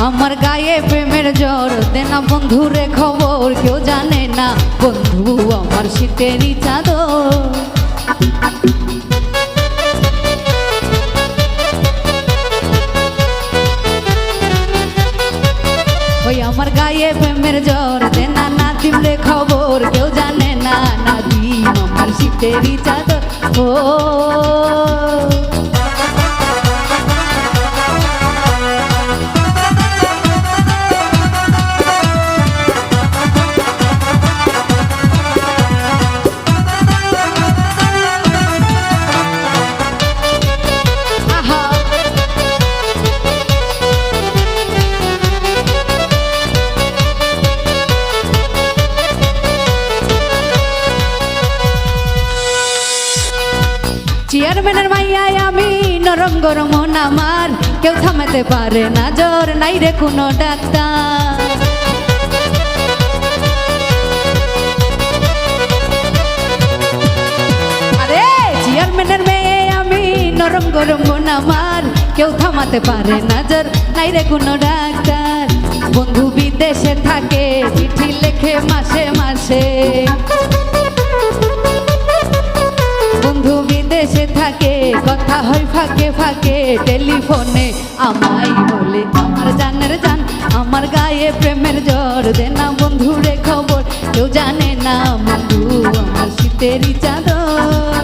আমার গায়ে প্রেমের জ্বর দে না বন্ধুরে খবর, কেউ জানে না বন্ধু আমার শীতেরই চাদর। ওই আমার গায়ে প্রেমের জ্বর দে না নাদিম রে খবর, কেউ জানে না নাদিম আমার শীতেরই চাদর। ও চেয়ারম্যানের মাইয়ায় আমি নরম গরম মন আমার, কেউ থামাতে পারে না জ্বর নাই রে কোনো ডাক্তার। আরে চেয়ারম্যানের মেয়ে আমি নরম গরম মন আমার, কেউ থামাতে পারে না জ্বর নাই রে কোনো ডাক্তার। বন্ধু বিদেশে থাকে চিঠি লেখে মাসে মাসে, বন্ধু বিদেশে থাকে কথা হয় ফাঁকে ফাঁকে টেলিফোনে আমায় বলে আমার জানের জান আমার গায়ে প্রেমের জ্বর দে না বন্ধু রে খবর, কেউ জানে না বন্ধু আমার শীতেরই চাদর।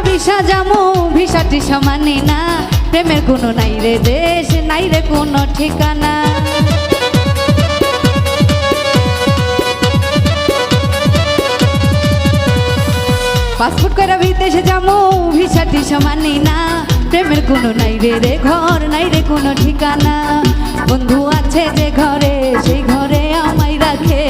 ভিসা যামু ভিসাটি সমানে না, প্রেমের কোনো নাই রে দেশ নাই রে কোনো ঠিকানা। পাসপোর্ট করে বিদেশে যামু ভিসাটি সমানে না, প্রেমের কোনো নাই রে ঘর নাই রে কোনো ঠিকানা। বন্ধু আছে যে ঘরে সেই ঘরে আমায় রাখে,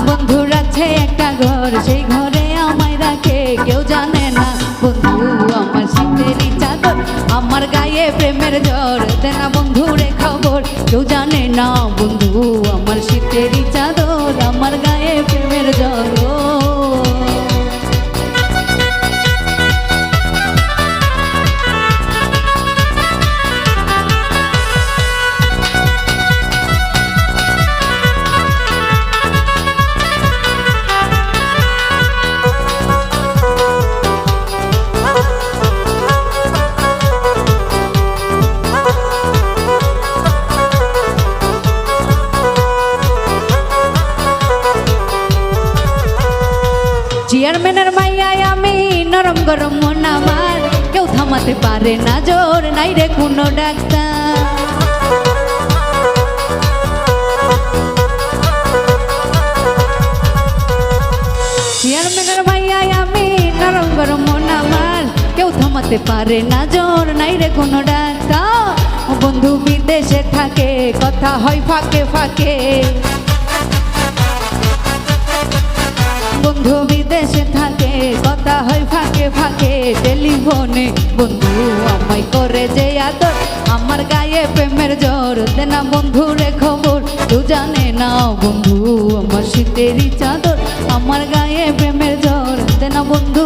বন্ধুর আছে একটা ঘর সেই ঘরে আমায় রাখে, কেউ জানে না বন্ধু আমার শীতেরই চাদর। আমার গায়ে প্রেমের জ্বর দে না বন্ধু রে খবর, কেউ জানে না বন্ধু আমার শীতেরই চাদর। আমার গায়ে প্রেমের জ্বর চেয়ারম্যানের মাইয়ায় আমি নরম গরম মন আমার, কেউ থামাতে পারে না জ্বর নাই রে কোনো ডাক্তার। চেয়ারম্যানের মাইয়ায় আমি নরম গরম মন আমার, কেউ থামাতে পারে না জ্বর নাই রে কোনো ডাক্তার। বন্ধু বিদেশে থাকে কথা হয় ফাঁকে ফাঁকে, বন্ধু বিদেশে থাকে কথা হয় ফাঁকে ফাঁকে টেলিফোনে বন্ধু আমায় করে যে আদর। আমার গায়ে প্রেমের জ্বর দে না বন্ধু রে খবর, কেউ জানে না বন্ধু আমার শীতেরই চাদর। আমার গায়ে প্রেমের জ্বর দে না বন্ধু